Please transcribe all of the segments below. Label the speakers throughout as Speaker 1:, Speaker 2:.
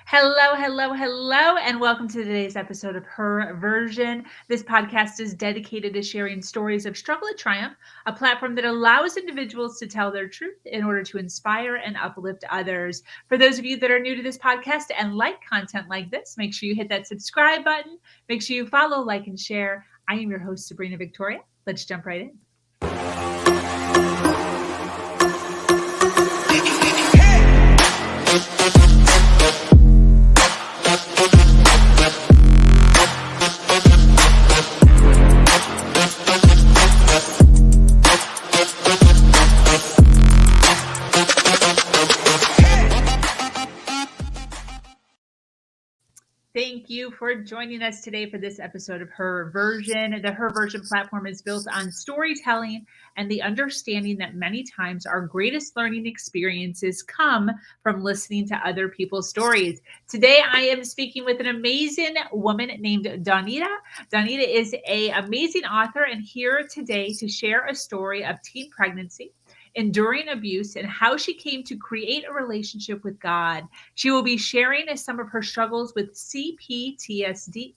Speaker 1: Hello, hello, hello, and welcome to today's episode of Her Version. This podcast is dedicated to sharing stories of struggle and triumph, a platform that allows individuals to tell their truth in order to inspire and uplift others. For those of you that are new to this podcast and like content like this, make sure you hit that subscribe button. Make sure you follow, like, and share. I am your host, Sabrina Victoria. Let's jump right in. Thank you for joining us today for this episode of Her Version. The Her Version platform is built on storytelling and the understanding that many times our greatest learning experiences come from listening to other people's stories. Today, I am speaking with an amazing woman named Dawnita. Dawnita is an amazing author and here today to share a story of teen pregnancy, enduring abuse, and how she came to create a relationship with God. She will be sharing some of her struggles with CPTSD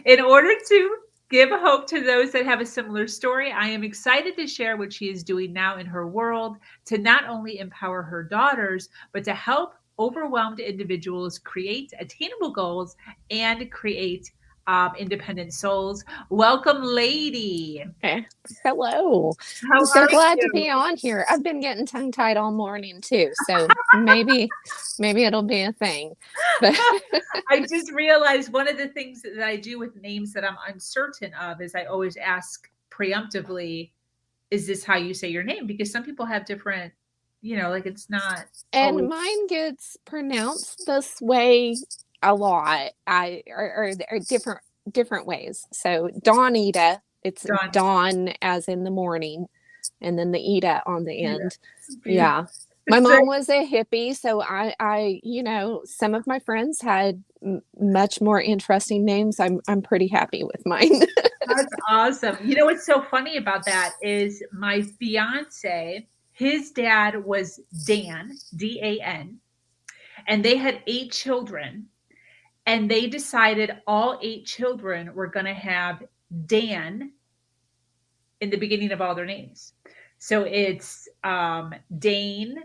Speaker 1: in order to give hope to those that have a similar story. I am excited to share what she is doing now in her world to not only empower her daughters, but to help overwhelmed individuals create attainable goals and create independent souls. Welcome, lady.
Speaker 2: Okay. Hello.
Speaker 1: How
Speaker 2: I'm so
Speaker 1: are
Speaker 2: glad
Speaker 1: you?
Speaker 2: to be on here. I've been getting tongue-tied all morning too, so maybe it'll be a thing. But
Speaker 1: I just realized one of the things that I do with names that I'm uncertain of is I always ask preemptively, is this how you say your name? Because some people have different, like it's not
Speaker 2: and
Speaker 1: always.
Speaker 2: mine gets pronounced this way a lot. Or different ways. So Dawnita, it's
Speaker 1: Dawn.
Speaker 2: dawn as in the morning, and then the Ida on the end.
Speaker 1: Yeah.
Speaker 2: Yeah. My mom was a hippie, so I some of my friends had much more interesting names. I'm pretty happy with mine.
Speaker 1: That's awesome. You know what's so funny about that is my fiance, his dad was Dan, Dan, and they had 8 children. And they decided all 8 children were going to have Dan in the beginning of all their names. So it's Dane,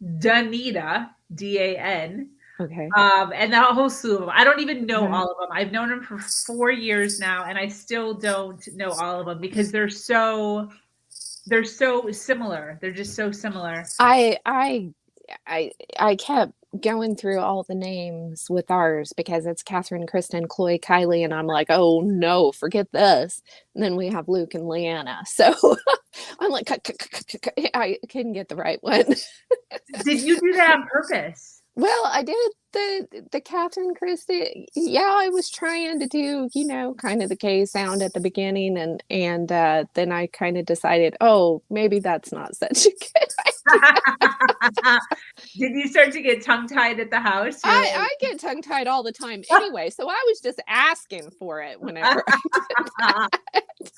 Speaker 1: Dawnita, Dan,
Speaker 2: Okay.
Speaker 1: and the whole slew of them. I don't even know all of them. I've known them for 4 years now, and I still don't know all of them because they're so similar. They're just so similar.
Speaker 2: I kept going through all the names with ours because it's Catherine, Kristen, Chloe, Kylie, and I'm like, oh no, forget this. And then we have Luke and Leanna. So I'm like, I couldn't get the right one.
Speaker 1: Did you do that on purpose?
Speaker 2: Well, I did the Catherine Christie. Yeah, I was trying to do, kind of the K sound at the beginning, and then I kind of decided, oh, maybe that's not such a good idea.
Speaker 1: Did you start to get tongue-tied at the house?
Speaker 2: I get tongue-tied all the time anyway, so I was just asking for it whenever I did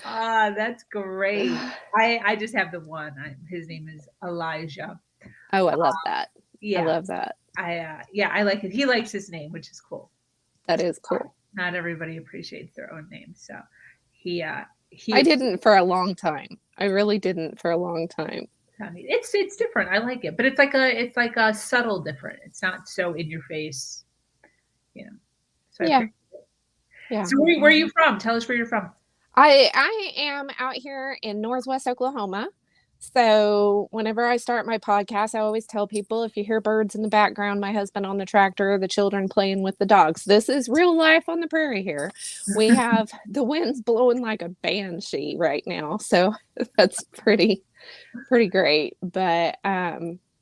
Speaker 2: that.
Speaker 1: That's great. I just have the one. His name is Elijah.
Speaker 2: Oh, I love that.
Speaker 1: Yeah.
Speaker 2: I love that.
Speaker 1: I like it. He likes his name, which is cool.
Speaker 2: That is cool.
Speaker 1: Not everybody appreciates their own name. So
Speaker 2: I didn't for a long time. I really didn't for a long time.
Speaker 1: It's different. I like it, but it's like a subtle different. It's not so in your face, So
Speaker 2: yeah.
Speaker 1: So where are you from? Tell us where you're from.
Speaker 2: I am out here in Northwest Oklahoma. So whenever I start my podcast, I always tell people, if you hear birds in the background, my husband on the tractor, the children playing with the dogs, this is real life on the prairie here. We have the winds blowing like a banshee right now. So that's pretty great. But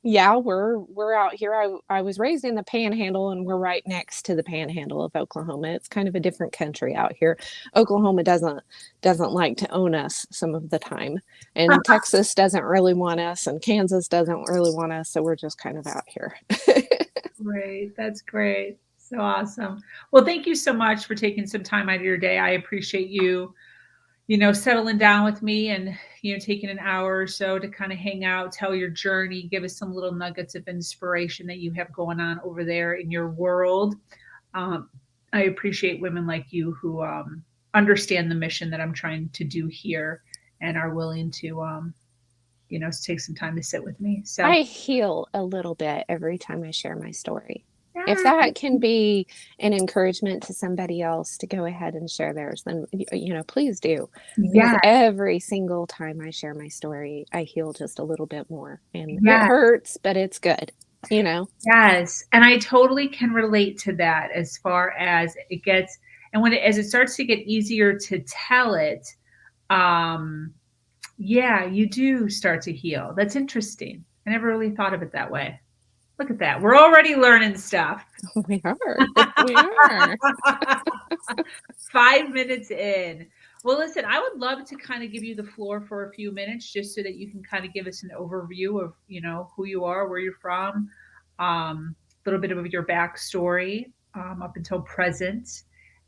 Speaker 2: yeah, we're out here. I was raised in the Panhandle, and we're right next to the Panhandle of Oklahoma. It's kind of a different country out here. Oklahoma doesn't like to own us some of the time, and Texas doesn't really want us, and Kansas doesn't really want us. So we're just kind of out here.
Speaker 1: Great. That's great. So awesome. Well, thank you so much for taking some time out of your day. I appreciate you settling down with me and, taking an hour or so to kind of hang out, tell your journey, give us some little nuggets of inspiration that you have going on over there in your world. I appreciate women like you who understand the mission that I'm trying to do here and are willing to, take some time to sit with me. So
Speaker 2: I heal a little bit every time I share my story. If
Speaker 1: yeah.
Speaker 2: that can be an encouragement to somebody else to go ahead and share theirs, then, please do. Because
Speaker 1: Yes,
Speaker 2: every single time I share my story, I heal just a little bit more. And it
Speaker 1: yes,
Speaker 2: hurts, but it's good,
Speaker 1: yes. And I totally can relate to that as far as it gets, and as it starts to get easier to tell it, yeah, you do start to heal. That's interesting. I never really thought of it that way. Look at that. We're already learning stuff.
Speaker 2: We are. We are.
Speaker 1: 5 minutes in. Well, listen, I would love to kind of give you the floor for a few minutes just so that you can kind of give us an overview of, who you are, where you're from, a little bit of your backstory up until present.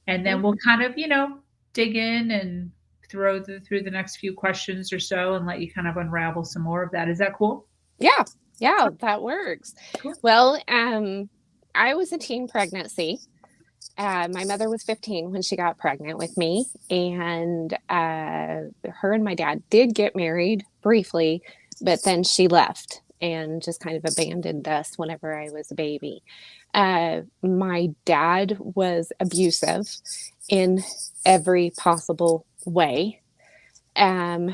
Speaker 1: And then we'll kind of, dig in and through the next few questions or so and let you kind of unravel some more of that. Is that cool?
Speaker 2: Yeah, that works.
Speaker 1: Cool.
Speaker 2: Well, I was a teen pregnancy. My mother was 15 when she got pregnant with me, and her and my dad did get married briefly, but then she left and just kind of abandoned us whenever I was a baby. My dad was abusive in every possible way. I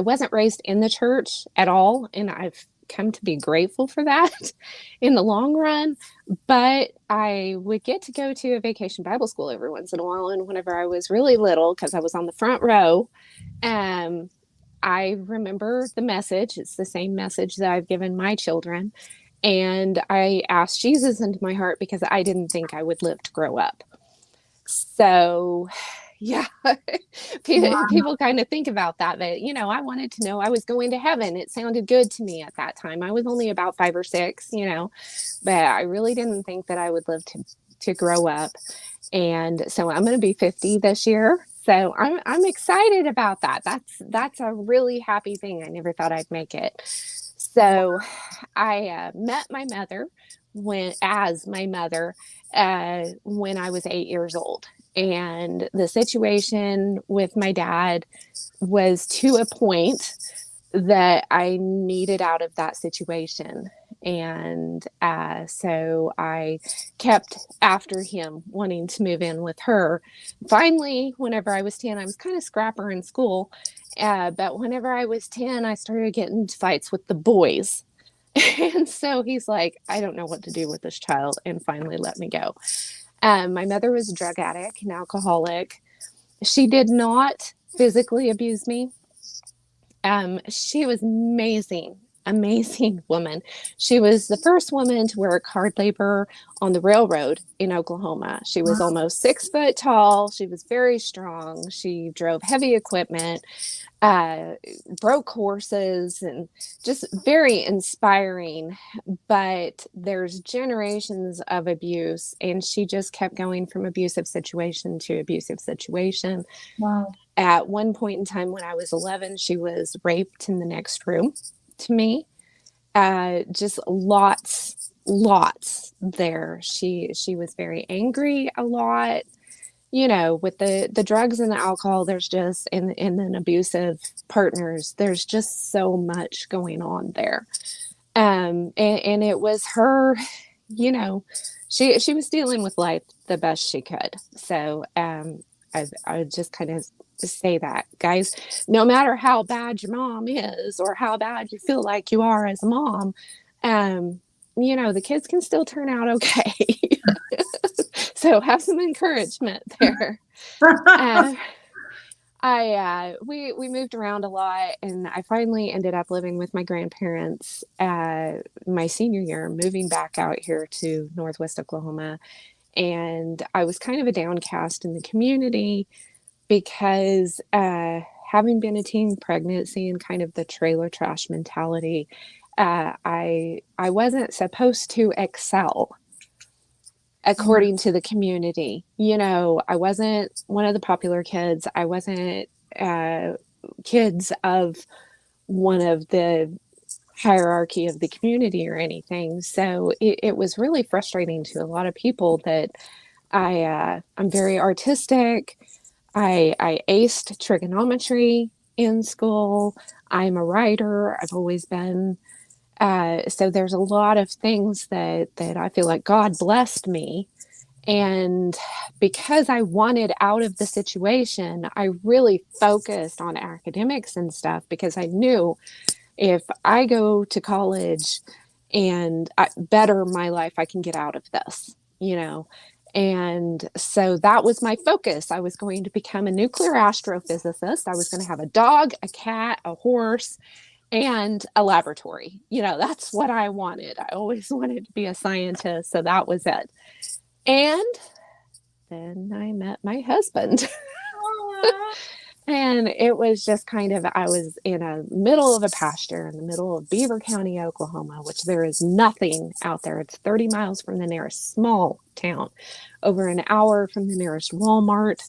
Speaker 2: wasn't raised in the church at all, and I've come to be grateful for that in the long run. But I would get to go to a vacation Bible school every once in a while, and whenever I was really little, because I was on the front row, I remember the message. It's the same message that I've given my children, and I asked Jesus into my heart because I didn't think I would live to grow up. So yeah, people kind of think about that, but I wanted to know I was going to heaven. It sounded good to me at that time. I was only about 5 or 6, but I really didn't think that I would live to grow up. And so I'm going to be 50 this year. So I'm excited about that. That's a really happy thing. I never thought I'd make it. So I met my mother when I was 8 years old. And the situation with my dad was to a point that I needed out of that situation. And so I kept after him, wanting to move in with her. Finally, whenever I was 10, I was kind of scrapper in school. But whenever I was 10, I started getting into fights with the boys. And so he's like, I don't know what to do with this child, and finally let me go. My mother was a drug addict, an alcoholic. She did not physically abuse me. She was amazing woman. She was the first woman to work hard labor on the railroad in Oklahoma. She was almost 6 foot tall. She was very strong. She drove heavy equipment, broke horses, and just very inspiring. But there's generations of abuse, and she just kept going from abusive situation to abusive situation.
Speaker 1: Wow.
Speaker 2: At one point in time when I was 11, she was raped in the next room to me. Just lots there. She was very angry a lot. With the drugs and the alcohol, there's just, and then abusive partners, there's just so much going on there. And it was her, she was dealing with life the best she could. So, I would just kind of say that, guys, no matter how bad your mom is or how bad you feel like you are as a mom, the kids can still turn out okay. So have some encouragement there. We moved around a lot, and I finally ended up living with my grandparents my senior year, moving back out here to Northwest Oklahoma. And I was kind of a downcast in the community because having been a teen pregnancy and kind of the trailer trash mentality, I wasn't supposed to excel. according to the community. You know, I wasn't one of the popular kids. I wasn't kids of one of the hierarchy of the community or anything. So it was really frustrating to a lot of people that I'm very artistic. I aced trigonometry in school. I'm a writer. I've always been. So there's a lot of things that I feel like God blessed me. And because I wanted out of the situation, I really focused on academics and stuff, because I knew if I go to college and better my life, I can get out of this, you know. And so that was my focus. I was going to become a nuclear astrophysicist. I was going to have a dog, a cat, a horse, and a laboratory. You know, that's what I wanted. I always wanted to be a scientist. So that was it. And then I met my husband. And it was just kind of, I was in a middle of a pasture in the middle of Beaver County, Oklahoma, which there is nothing out there. It's 30 miles from the nearest small town, over an hour from the nearest Walmart.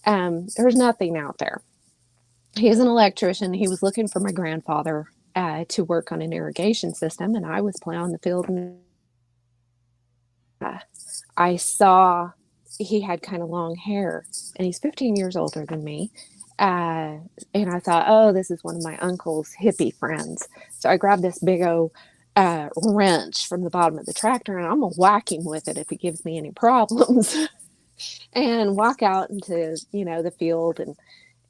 Speaker 2: There's nothing out there. He's an electrician. He was looking for my grandfather to work on an irrigation system, and I was plowing the field. And I saw he had kind of long hair, and he's 15 years older than me. And I thought, oh, this is one of my uncle's hippie friends. So I grabbed this big old wrench from the bottom of the tractor, and I'm going to whack him with it if it gives me any problems. And walk out into, you know, the field.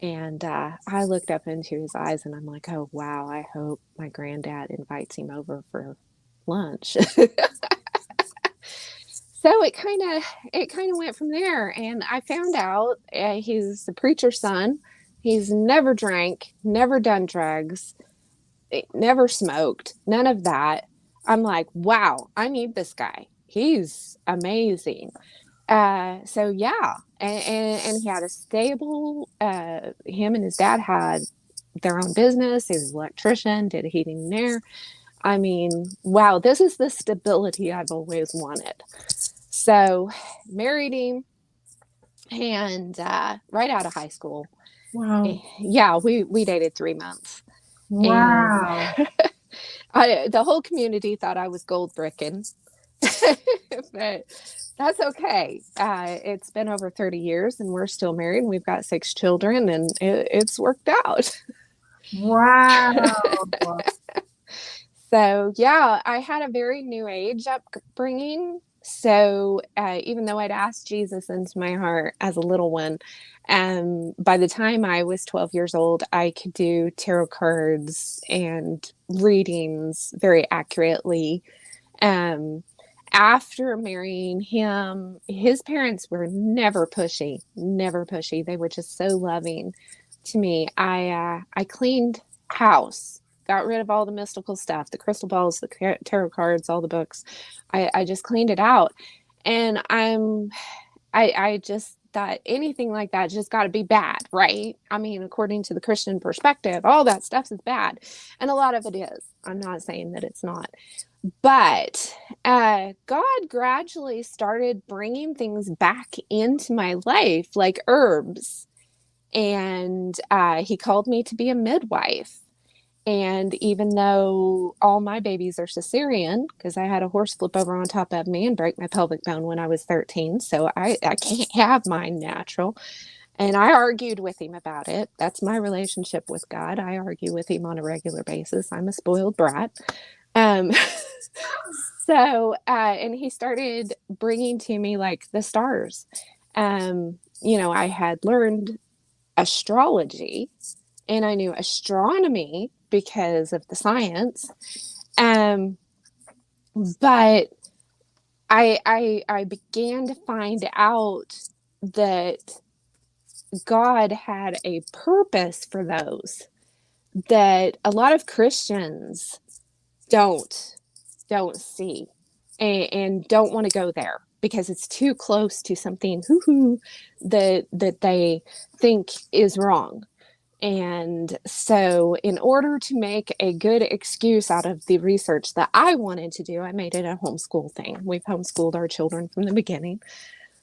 Speaker 2: And I looked up into his eyes, and I'm like, oh, wow, I hope my granddad invites him over for lunch. So it kind of went from there. And I found out he's the preacher's son. He's never drank, never done drugs, never smoked, none of that. I'm like, wow, I need this guy. He's amazing. So yeah, and he had a stable, him and his dad had their own business. He was an electrician, did heating and air. I mean, wow, this is the stability I've always wanted. So married him, and right out of high school.
Speaker 1: Wow.
Speaker 2: Yeah, we dated 3 months.
Speaker 1: Wow.
Speaker 2: And the whole community thought I was gold bricking. But that's okay. It's been over 30 years, and we're still married, and we've got 6 children, and it's worked out.
Speaker 1: Wow.
Speaker 2: So yeah, I had a very new age upbringing. So even though I'd asked Jesus into my heart as a little one, by the time I was 12 years old, I could do tarot cards and readings very accurately. After marrying him, his parents were never pushy, never pushy. They were just so loving to me. I cleaned house, got rid of all the mystical stuff, the crystal balls, the tarot cards, all the books. I just cleaned it out. And I just thought anything like that just got to be bad, right? I mean, according to the Christian perspective, all that stuff is bad. And a lot of it is. I'm not saying that it's not. But God gradually started bringing things back into my life, like herbs. And he called me to be a midwife. And even though all my babies are cesarean, because I had a horse flip over on top of me and break my pelvic bone when I was 13, so I can't have mine natural. And I argued with him about it. That's my relationship with God. I argue with him on a regular basis. I'm a spoiled brat. So, and he started bringing to me like the stars. You know, I had learned astrology, and I knew astronomy because of the science. But I began to find out that God had a purpose for those that a lot of Christians don't see and don't want to go there because it's too close to something that they think is wrong. And so in order to make a good excuse out of the research that I wanted to do, I made it a homeschool thing. We've homeschooled our children from the beginning.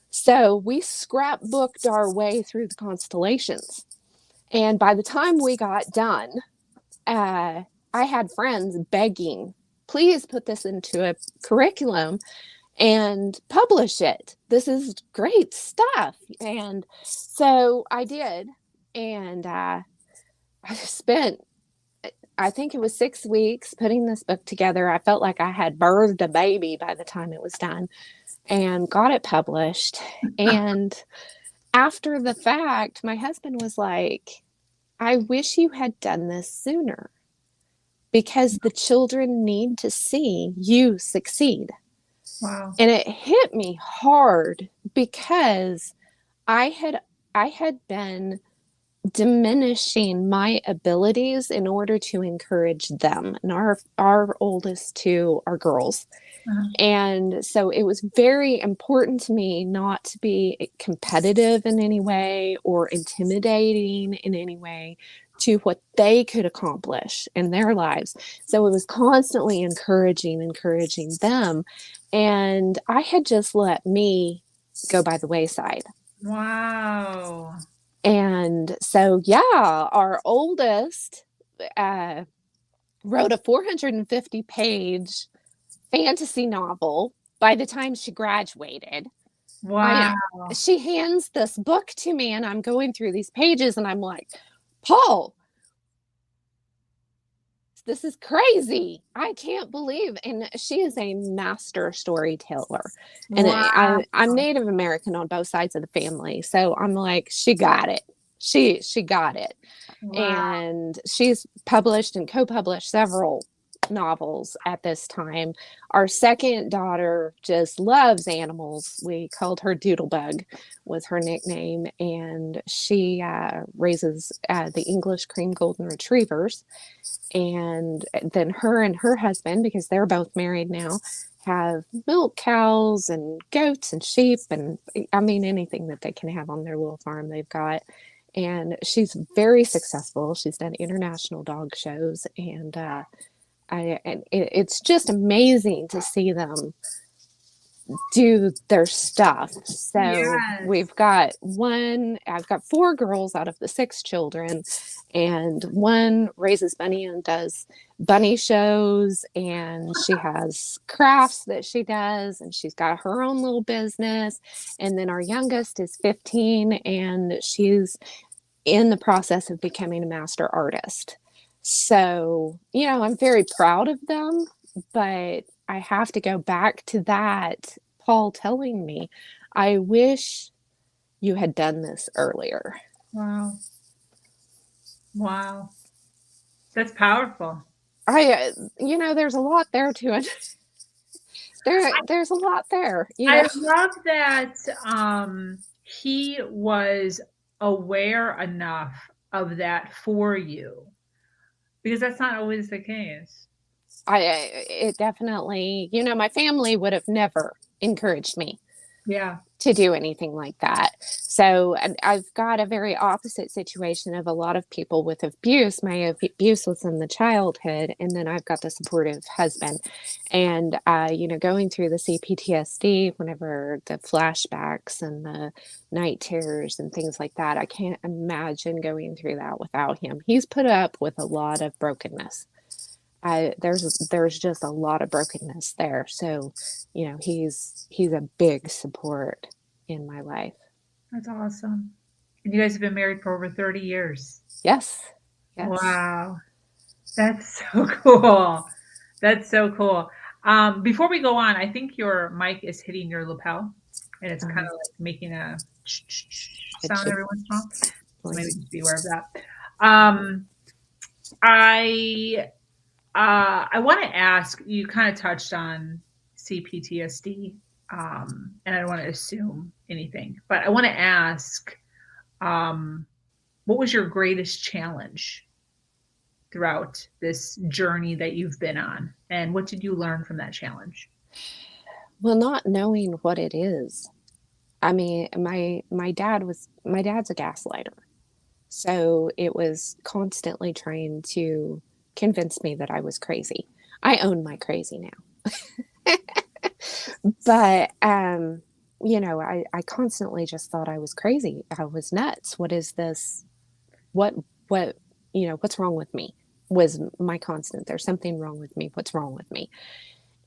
Speaker 2: So we scrapbooked our way through the constellations. And by the time we got done, I had friends begging, please put this into a curriculum and publish it. This is great stuff. And so I did. And I spent, I think it was 6 weeks putting this book together. I felt like I had birthed a baby by the time it was done, and got it published. And after the fact, my husband was like, I wish you had done this sooner, because the children need to see you succeed.
Speaker 1: Wow.
Speaker 2: And it hit me hard because I had been diminishing my abilities in order to encourage them. And our oldest two are girls.
Speaker 1: Uh-huh.
Speaker 2: And so it was very important to me not to be competitive in any way or intimidating in any way to what they could accomplish in their lives. So it was constantly encouraging them. And I had just let me go by the wayside.
Speaker 1: Wow.
Speaker 2: And so, yeah, our oldest wrote a 450-page fantasy novel by the time she graduated.
Speaker 1: Wow.
Speaker 2: She hands this book to me, and I'm going through these pages, and I'm like, Paul, this is crazy. I can't believe. And she is a master storyteller. And
Speaker 1: Wow.
Speaker 2: I'm Native American on both sides of the family. So I'm like, she got it. She got it.
Speaker 1: Wow.
Speaker 2: And she's published and co-published several novels at this time. Our second daughter just loves animals. We called her Doodlebug, was her nickname. And she raises the English cream golden retrievers. And then her and her husband, because they're both married now, have milk cows and goats and sheep, and I mean anything that they can have on their little farm they've got. And she's very successful. She's done international dog shows, and it's just amazing to see them do their stuff. So
Speaker 1: Yes.
Speaker 2: I've got 4 girls out of the 6 children, and one raises bunny and does bunny shows, and she has crafts that she does, and she's got her own little business. And then our youngest is 15, and she's in the process of becoming a master artist. So, I'm very proud of them, but I have to go back to that, Paul telling me, I wish you had done this earlier.
Speaker 1: Wow. Wow. That's powerful.
Speaker 2: There's a lot there to it. There's a lot there.
Speaker 1: I love that he was aware enough of that for you, because that's not always the case.
Speaker 2: It definitely, my family would have never encouraged me to do anything like that. So I've got a very opposite situation of a lot of people with abuse. My abuse was in the childhood, and then I've got the supportive husband. And, going through the CPTSD, whenever the flashbacks and the night terrors and things like that, I can't imagine going through that without him. He's put up with a lot of brokenness. There's just a lot of brokenness there. So, he's a big support in my life.
Speaker 1: That's awesome. And you guys have been married for over 30 years.
Speaker 2: Yes.
Speaker 1: Wow. That's so cool. That's so cool. Before we go on, I think your mic is hitting your lapel, and it's kind of like making a sound every once in a while. So maybe just be aware of that. I want to ask, you kind of touched on CPTSD, and I don't want to assume anything, but I want to ask, what was your greatest challenge throughout this journey that you've been on, and what did you learn from that challenge?
Speaker 2: Well, not knowing what it is. I mean, my dad's a gaslighter. So it was constantly trying to convince me that I was crazy. I own my crazy now. But, I constantly just thought I was crazy. I was nuts. What is this? What, what's wrong with me was my constant. There's something wrong with me. What's wrong with me?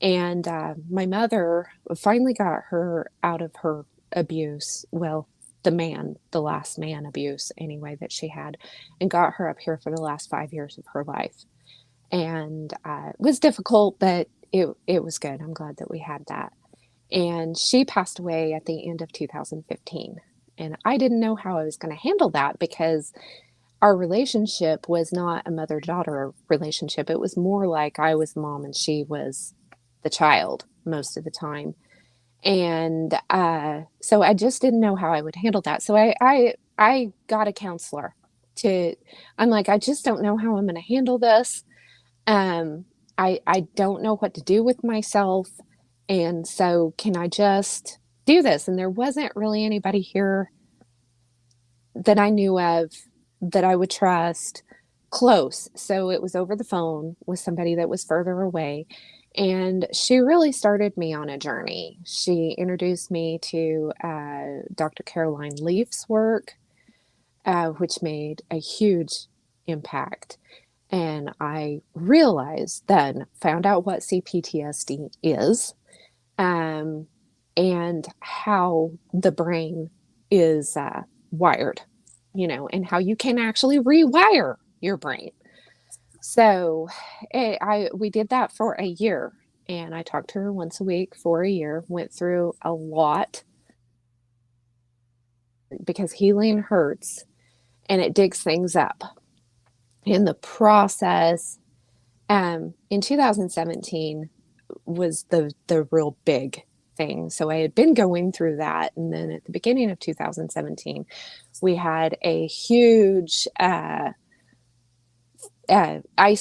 Speaker 2: And my mother finally got her out of her abuse. Well, the last man abuse anyway that she had, and got her up here for the last 5 years of her life. And it was difficult, but it was good. I'm glad that we had that. And she passed away at the end of 2015. And I didn't know how I was going to handle that, because our relationship was not a mother-daughter relationship. It was more like I was the mom and she was the child most of the time. And so I just didn't know how I would handle that. So I got a counselor I'm like, I just don't know how I'm going to handle this. I don't know what to do with myself. And so can I just do this? And there wasn't really anybody here that I knew of that I would trust close. So it was over the phone with somebody that was further away. And she really started me on a journey. She introduced me to Dr. Caroline Leaf's work, which made a huge impact. And I realized then, found out what CPTSD is, and how the brain is wired, and how you can actually rewire your brain. So we did that for a year, and I talked to her once a week for a year, went through a lot, because healing hurts and it digs things up. In the process, in 2017 was the real big thing. So I had been going through that. And then at the beginning of 2017, we had a huge ice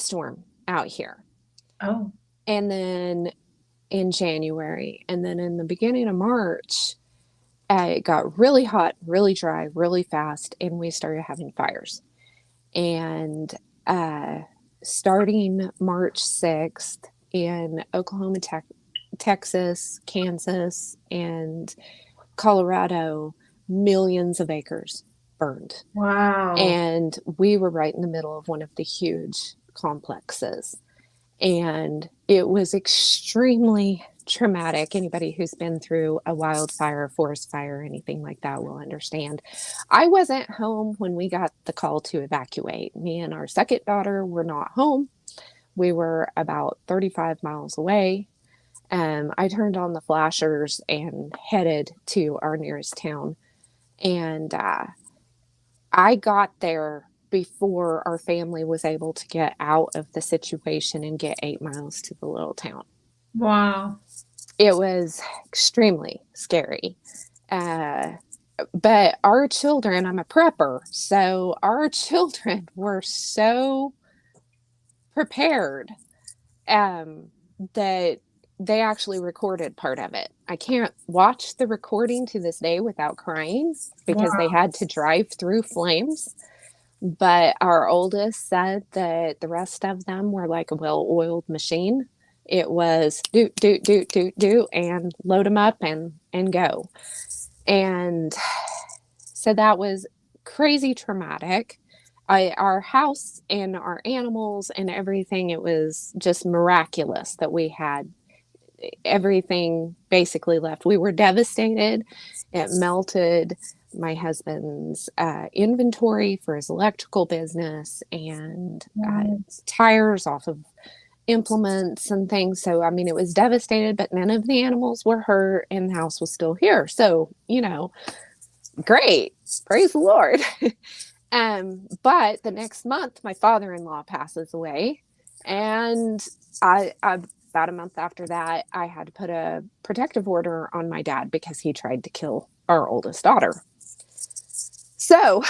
Speaker 2: storm out here.
Speaker 1: Oh.
Speaker 2: And then in January, and then in the beginning of March, it got really hot, really dry, really fast, and we started having fires. And starting March 6th in Oklahoma, Texas, Kansas, and Colorado, millions of acres burned.
Speaker 1: Wow.
Speaker 2: And we were right in the middle of one of the huge complexes. And it was extremely traumatic. Anybody who's been through a wildfire, forest fire, anything like that will understand. I wasn't home when we got the call to evacuate. Me and our second daughter were not home. We were about 35 miles away. I turned on the flashers and headed to our nearest town. And I got there before our family was able to get out of the situation and get 8 miles to the little town.
Speaker 1: Wow.
Speaker 2: It was extremely scary. But our children, I'm a prepper, so our children were so prepared that they actually recorded part of it. I can't watch the recording to this day without crying, because they had to drive through flames. But our oldest said that the rest of them were like a well-oiled machine. It was do, and load them up and go. And so that was crazy traumatic. Our house and our animals and everything, it was just miraculous that we had everything basically left. We were devastated. It melted my husband's inventory for his electrical business, and tires off of implements and things. So, I mean, it was devastated, but none of the animals were hurt and the house was still here. So, great. Praise the Lord. But the next month, my father-in-law passes away, and I about a month after that, I had to put a protective order on my dad because he tried to kill our oldest daughter. So,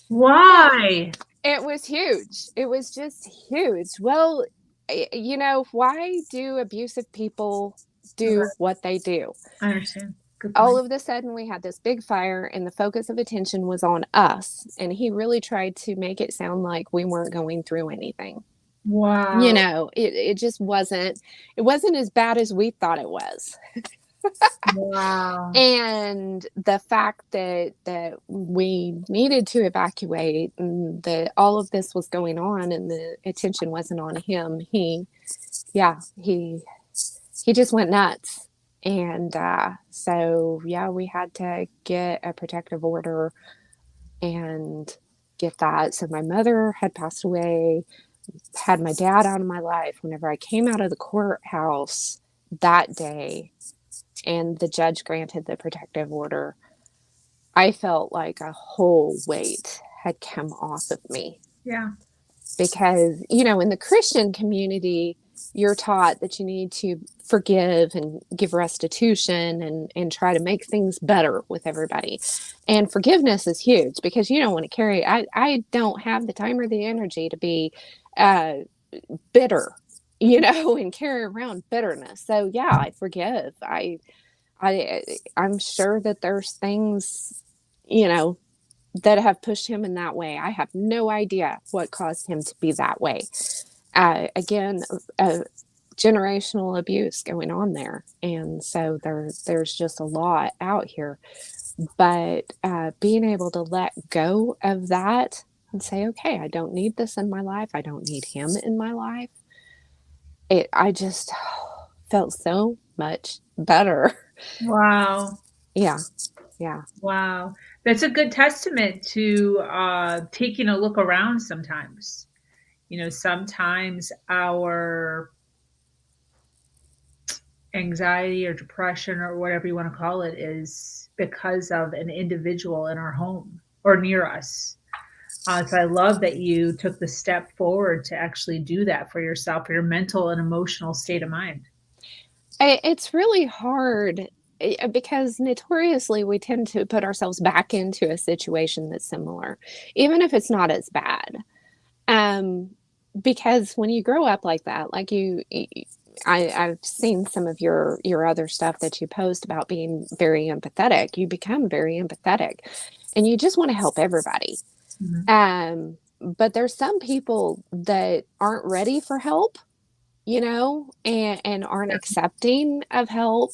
Speaker 1: why?
Speaker 2: It was huge. It was just huge. Well, why do abusive people do what they do?
Speaker 1: I understand.
Speaker 2: all of a sudden we had this big fire and the focus of attention was on us. And he really tried to make it sound like we weren't going through anything.
Speaker 1: Wow.
Speaker 2: You know, it just wasn't as bad as we thought it was.
Speaker 1: Wow.
Speaker 2: And the fact that we needed to evacuate and that all of this was going on and the attention wasn't on him, he just went nuts. And so we had to get a protective order and get that. So my mother had passed away, had my dad out of my life whenever I came out of the courthouse that day, and the judge granted the protective order. I felt like a whole weight had come off of me.
Speaker 1: Yeah.
Speaker 2: Because, you know, in the Christian community, you're taught that you need to forgive and give restitution and try to make things better with everybody. And forgiveness is huge because you don't want to carry, I don't have the time or the energy to be bitter, you know, and carry around bitterness. So yeah, I forgive. I'm sure that there's things, you know, that have pushed him in that way. I have no idea what caused him to be that way. Again, generational abuse going on there. And so there's just a lot out here. But being able to let go of that and say, okay, I don't need this in my life. I don't need him in my life. I just felt so much better.
Speaker 1: Wow.
Speaker 2: Yeah.
Speaker 1: Wow. That's a good testament to taking a look around sometimes. You know, sometimes our anxiety or depression or whatever you want to call it is because of an individual in our home or near us. So I love that you took the step forward to actually do that for yourself, for your mental and emotional state of mind.
Speaker 2: It's really hard because notoriously we tend to put ourselves back into a situation that's similar, even if it's not as bad. Because when you grow up like that, like I've seen some of your other stuff that you post about being very empathetic. You become very empathetic and you just want to help everybody. Mm-hmm. But there's some people that aren't ready for help, you know, and aren't accepting of help.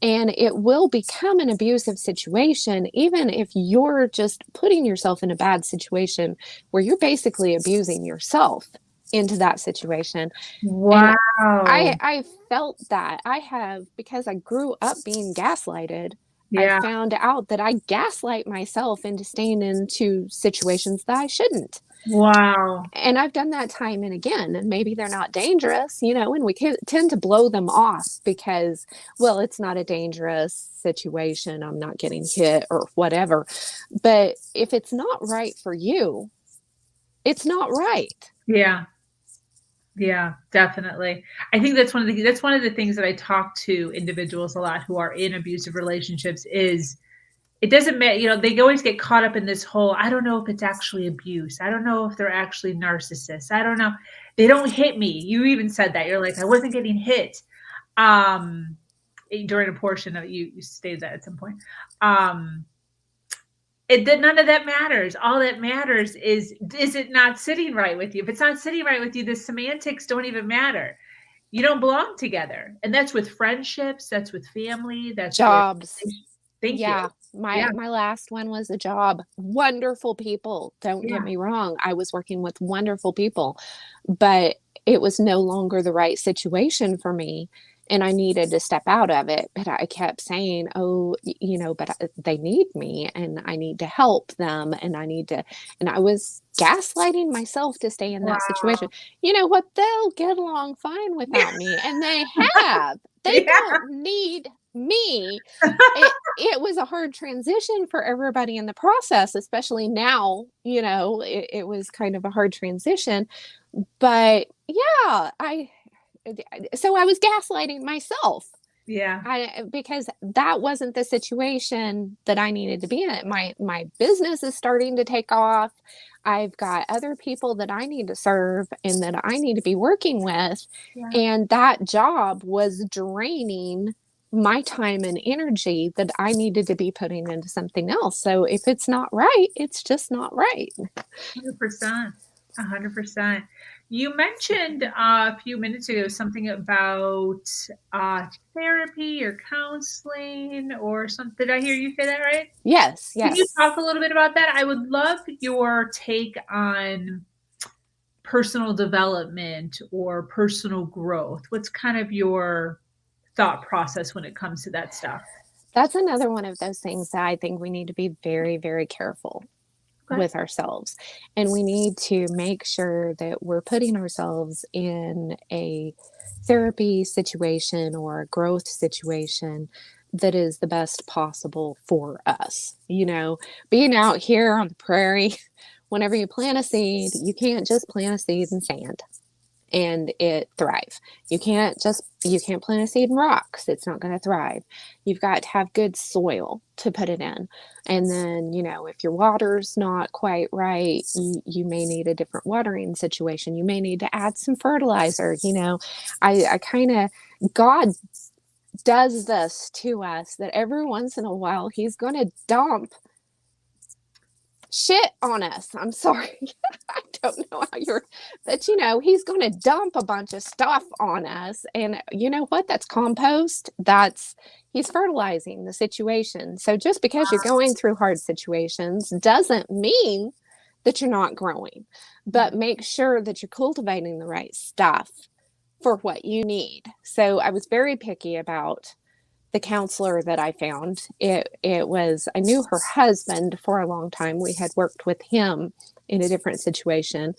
Speaker 2: And it will become an abusive situation, even if you're just putting yourself in a bad situation where you're basically abusing yourself into that situation.
Speaker 1: Wow.
Speaker 2: And I felt that. I have, because I grew up being gaslighted. Yeah. I found out that I gaslight myself into staying into situations that I shouldn't.
Speaker 1: Wow.
Speaker 2: And I've done that time and again, and maybe they're not dangerous, you know, and we tend to blow them off because, well, it's not a dangerous situation. I'm not getting hit or whatever. But if it's not right for you, it's not right.
Speaker 1: Yeah. Yeah, definitely. I think that's one of the things that I talk to individuals a lot who are in abusive relationships is it doesn't matter, you know, they always get caught up in this whole, I don't know if it's actually abuse. I don't know if they're actually narcissists. I don't know. They don't hit me. You even said that. You're like, I wasn't getting hit. During a portion of you stated that at some point. None of that matters. All that matters is it not sitting right with you? If it's not sitting right with you, the semantics don't even matter. You don't belong together. And that's with friendships. That's with family. That's
Speaker 2: jobs.
Speaker 1: Thank you.
Speaker 2: My last one was a job. Wonderful people. Don't get me wrong. I was working with wonderful people, but it was no longer the right situation for me. And I needed to step out of it. But I kept saying, oh, you know, but they need me and I need to help them. And I was gaslighting myself to stay in that situation. You know what? They'll get along fine without me. And they have. They don't need me. It was a hard transition for everybody in the process, especially now, you know, it was kind of a hard transition. But yeah, so I was gaslighting myself.
Speaker 1: Yeah.
Speaker 2: Because that wasn't the situation that I needed to be in. My business is starting to take off. I've got other people that I need to serve and that I need to be working with. Yeah. And that job was draining my time and energy that I needed to be putting into something else. So if it's not right, it's just not right.
Speaker 1: 100%. 100%. You mentioned a few minutes ago something about therapy or counseling or something. Did I hear you say that right?
Speaker 2: Yes.
Speaker 1: Can you
Speaker 2: Yes.
Speaker 1: talk a little bit about that? I would love your take on personal development or personal growth. What's kind of your thought process when it comes to that stuff?
Speaker 2: That's another one of those things that I think we need to be very, very careful with ourselves. And we need to make sure that we're putting ourselves in a therapy situation or a growth situation that is the best possible for us. You know, being out here on the prairie, whenever you plant a seed, you can't just plant a seed in sand and it thrive. You can't plant a seed in rocks. It's not going to thrive. You've got to have good soil to put it in. And then, you know, if your water's not quite right, you may need a different watering situation. You may need to add some fertilizer. You know, I kind of, God does this to us that every once in a while he's going to dump shit on us. I'm sorry. I don't know how but you know, he's going to dump a bunch of stuff on us. And you know what? That's compost. He's fertilizing the situation. So just because you're going through hard situations doesn't mean that you're not growing, but make sure that you're cultivating the right stuff for what you need. So I was very picky about the counselor that I found. I knew her husband for a long time. We had worked with him in a different situation.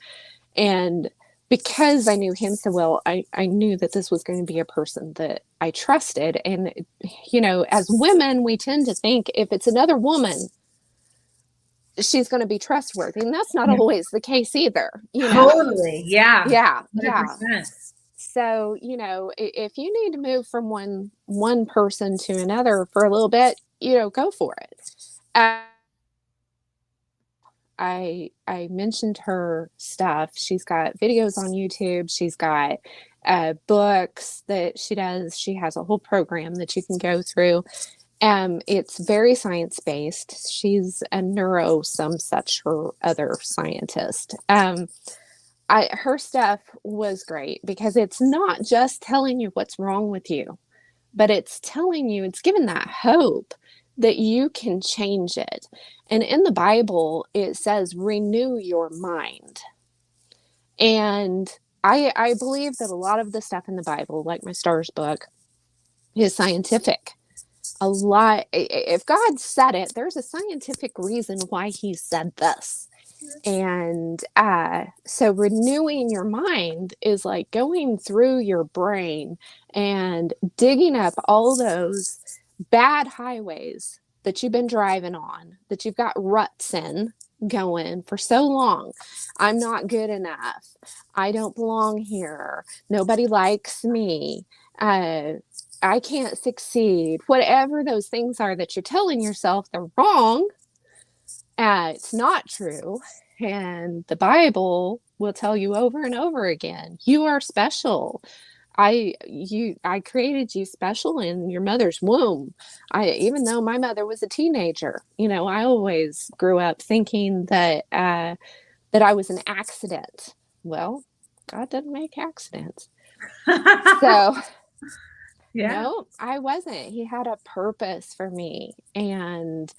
Speaker 2: And because I knew him so well, I knew that this was going to be a person that I trusted. And, you know, as women, we tend to think if it's another woman, she's going to be trustworthy. And that's not always the case either. You know?
Speaker 1: Totally. Yeah.
Speaker 2: Yeah.
Speaker 1: 100%.
Speaker 2: Yeah. So, you know, if you need to move from one person to another for a little bit, you know, go for it. I mentioned her stuff. She's got videos on YouTube. She's got books that she does. She has a whole program that you can go through. It's very science-based. She's a some such or other scientist. Her stuff was great because it's not just telling you what's wrong with you, but it's giving that hope that you can change it. And in the Bible, it says, renew your mind. And I believe that a lot of the stuff in the Bible, like my Stars book, is scientific. If God said it, there's a scientific reason why he said this. And so renewing your mind is like going through your brain and digging up all those bad highways that you've been driving on, that you've got ruts in going for so long. I'm not good enough. I don't belong here. Nobody likes me. I can't succeed. Whatever those things are that you're telling yourself, they're wrong. It's not true. And the Bible will tell you over and over again, you are special. I created you special in your mother's womb. Even though my mother was a teenager, you know, I always grew up thinking that I was an accident. Well, God doesn't make accidents. So
Speaker 1: yeah.
Speaker 2: no, I wasn't. He had a purpose for me. And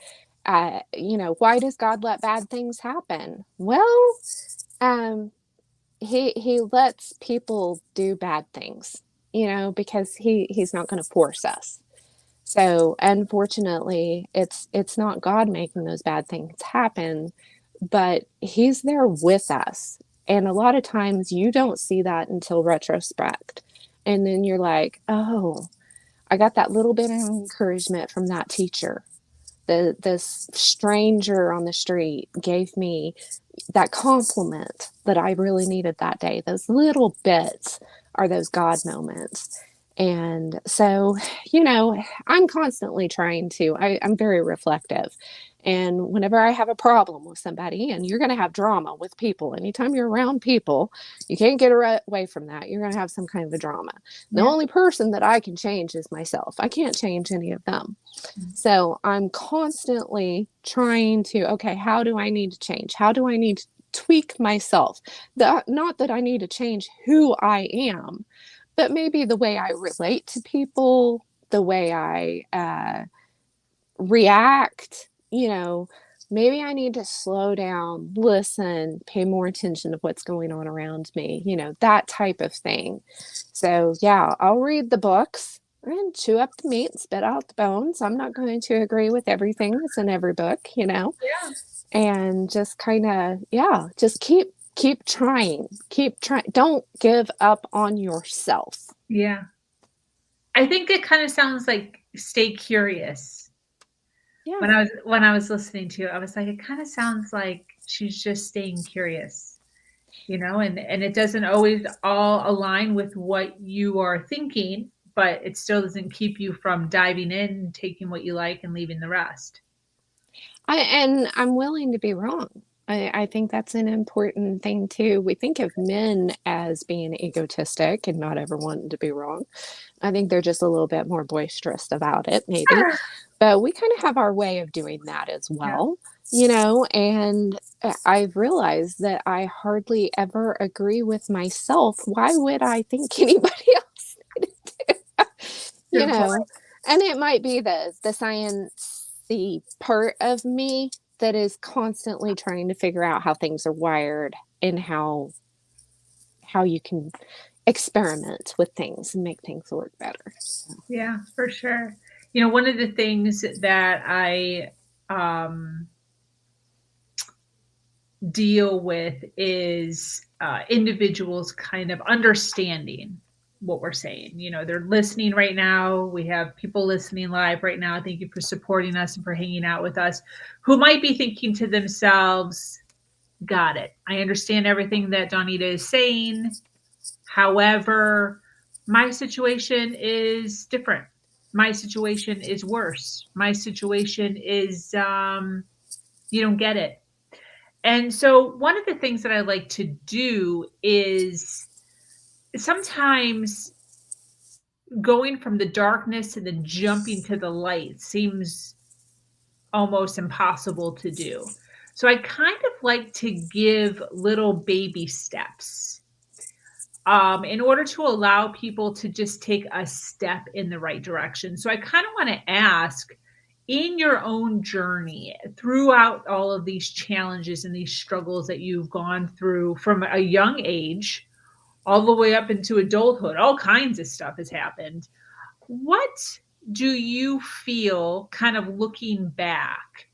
Speaker 2: you know, why does God let bad things happen? Well, he lets people do bad things, you know, because he's not going to force us. So unfortunately, it's not God making those bad things happen, but he's there with us. And a lot of times you don't see that until retrospect. And then you're like, oh, I got that little bit of encouragement from that teacher. This stranger on the street gave me that compliment that I really needed that day. Those little bits are those God moments. And so, you know, I'm constantly I'm very reflective. And whenever I have a problem with somebody, and you're going to have drama with people, anytime you're around people, you can't get away from that. You're going to have some kind of a drama. The only person that I can change is myself. I can't change any of them. So I'm constantly trying to, okay, how do I need to change? How do I need to tweak myself? Not that I need to change who I am, but maybe the way I relate to people, the way I react, maybe I need to slow down, listen, pay more attention to what's going on around me, that type of thing. So yeah, I'll read the books and chew up the meat and spit out the bones. I'm not going to agree with everything that's in every book,
Speaker 1: Yeah.
Speaker 2: And just kind of, just keep trying. Don't give up on yourself.
Speaker 1: Yeah. I think it kind of sounds like stay curious.
Speaker 2: Yeah.
Speaker 1: When I was listening to it, I was like, it kind of sounds like she's just staying curious, and it doesn't always all align with what you are thinking, but it still doesn't keep you from diving in, taking what you like and leaving the rest.
Speaker 2: I'm willing to be wrong. I think that's an important thing too. We think of men as being egotistic and not ever wanting to be wrong. I think they're just a little bit more boisterous about it, maybe.
Speaker 1: Sure.
Speaker 2: But we kind of have our way of doing that as well, and I've realized that I hardly ever agree with myself. Why would I think anybody else needed to? And it might be the sciencey part of me that is constantly trying to figure out how things are wired and how you can experiment with things and make things work better. So.
Speaker 1: Yeah, for sure. One of the things that I deal with is individuals kind of understanding what we're saying. They're listening right now. We have people listening live right now. Thank you for supporting us and for hanging out with us, who might be thinking to themselves, got it. I understand everything that Dawnita is saying. However, my situation is different. My situation is worse. My situation is, you don't get it. And so one of the things that I like to do is sometimes going from the darkness and then jumping to the light seems almost impossible to do. So I kind of like to give little baby steps in order to allow people to just take a step in the right direction. So I kind of want to ask, in your own journey throughout all of these challenges and these struggles that you've gone through from a young age all the way up into adulthood, all kinds of stuff has happened. What do you feel, kind of looking back,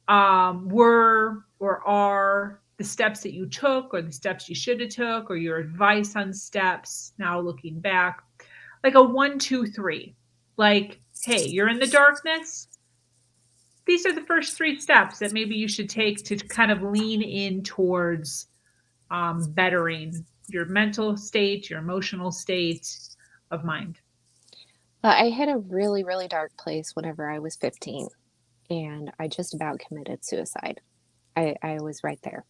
Speaker 1: were or are the steps that you took, or the steps you should have took, or your advice on steps now looking back, like a 1, 2, 3? Like, hey, you're in the darkness. These are the first 3 steps that maybe you should take to kind of lean in towards bettering your mental state, your emotional state of mind.
Speaker 2: I hit a really, really dark place whenever I was 15, and I just about committed suicide. I was right there,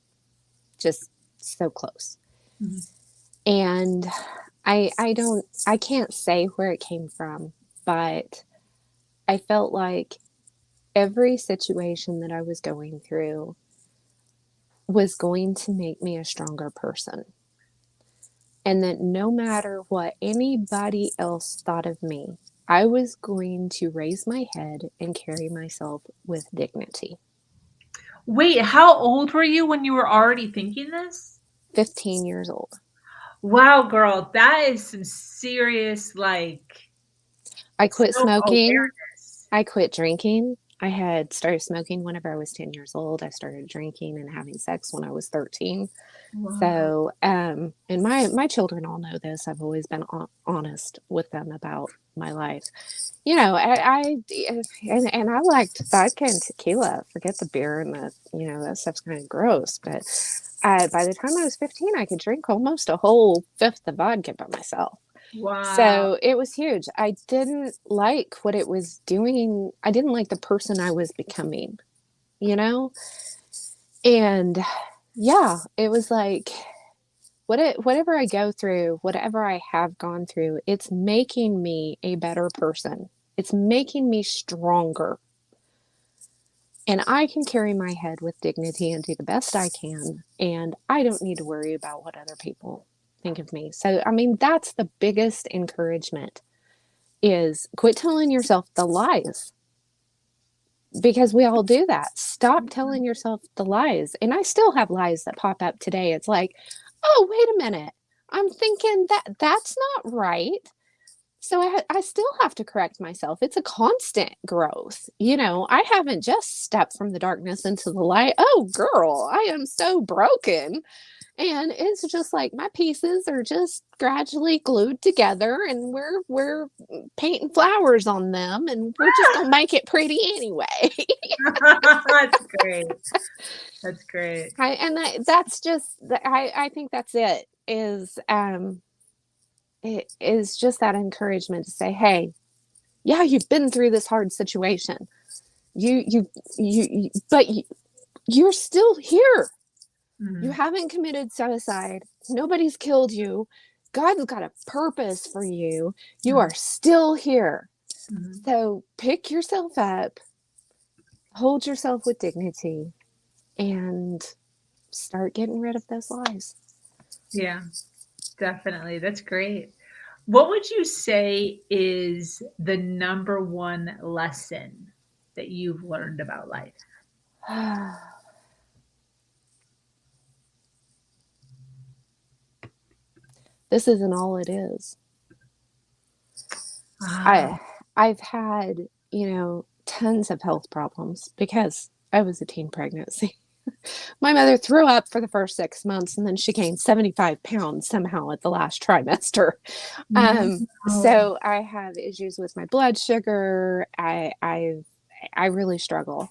Speaker 2: just so close. Mm-hmm. And I can't say where it came from, but I felt like every situation that I was going through was going to make me a stronger person. And that no matter what anybody else thought of me, I was going to raise my head and carry myself with dignity.
Speaker 1: Wait, how old were you when you were already thinking this?
Speaker 2: 15 years old.
Speaker 1: Wow, girl, that is some serious,
Speaker 2: I quit smoking. I quit drinking. I had started smoking whenever I was 10 years old. I started drinking and having sex when I was 13. Wow. So, and my children all know this. I've always been honest with them about my life. I liked vodka and tequila. Forget the beer and that stuff's kind of gross. But by the time I was 15, I could drink almost a whole fifth of vodka by myself.
Speaker 1: Wow.
Speaker 2: So it was huge. I didn't like what it was doing. I didn't like the person I was becoming. you know? And yeah, it was like, whatever I go through, whatever I have gone through, it's making me a better person. It's making me stronger. And I can carry my head with dignity and do the best I can. And I don't need to worry about what other people think of me. So, I mean, that's the biggest encouragement, is quit telling yourself the lies. Because we all do that. Stop telling yourself the lies. And I still have lies that pop up today. It's like, oh, wait a minute. I'm thinking that's not right. So I still have to correct myself. It's a constant growth. I haven't just stepped from the darkness into the light. Oh, girl, I am so broken. And it's just like my pieces are just gradually glued together, and we're painting flowers on them, and we're just gonna make it pretty anyway.
Speaker 1: That's great. That's great.
Speaker 2: I think that's it. It is just that encouragement to say, hey, yeah, you've been through this hard situation. But you're still here.
Speaker 1: Mm-hmm.
Speaker 2: You haven't committed suicide. Nobody's killed you. God's got a purpose for you. You are still here.
Speaker 1: Mm-hmm.
Speaker 2: So pick yourself up, hold yourself with dignity, and start getting rid of those lies.
Speaker 1: Yeah, definitely. That's great. What would you say is the number one lesson that you've learned about life?
Speaker 2: This isn't all it is. I've had, tons of health problems because I was a teen pregnancy. My mother threw up for the first 6 months, and then she gained 75 pounds somehow at the last trimester. So I have issues with my blood sugar. I really struggle.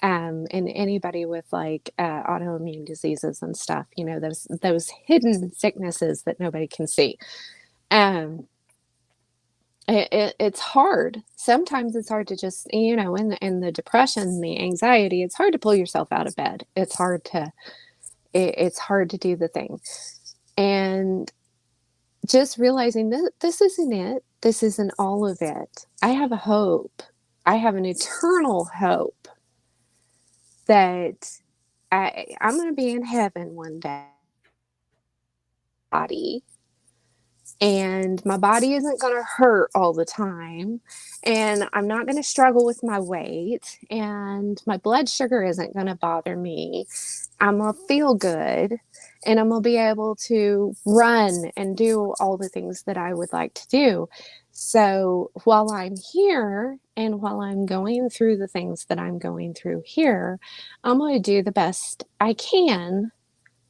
Speaker 2: And anybody with like autoimmune diseases and stuff, those hidden sicknesses that nobody can see. It's hard. Sometimes it's hard to just, in the depression, the anxiety, it's hard to pull yourself out of bed. It's hard to do the thing. And just realizing that this isn't it. This isn't all of it. I have a hope. I have an eternal hope that I'm going to be in heaven one day. And my body isn't going to hurt all the time, and I'm not going to struggle with my weight, and my blood sugar isn't going to bother me. I'm going to feel good, and I'm going to be able to run and do all the things that I would like to do. So while I'm here and while I'm going through the things that I'm going through here, I'm going to do the best I can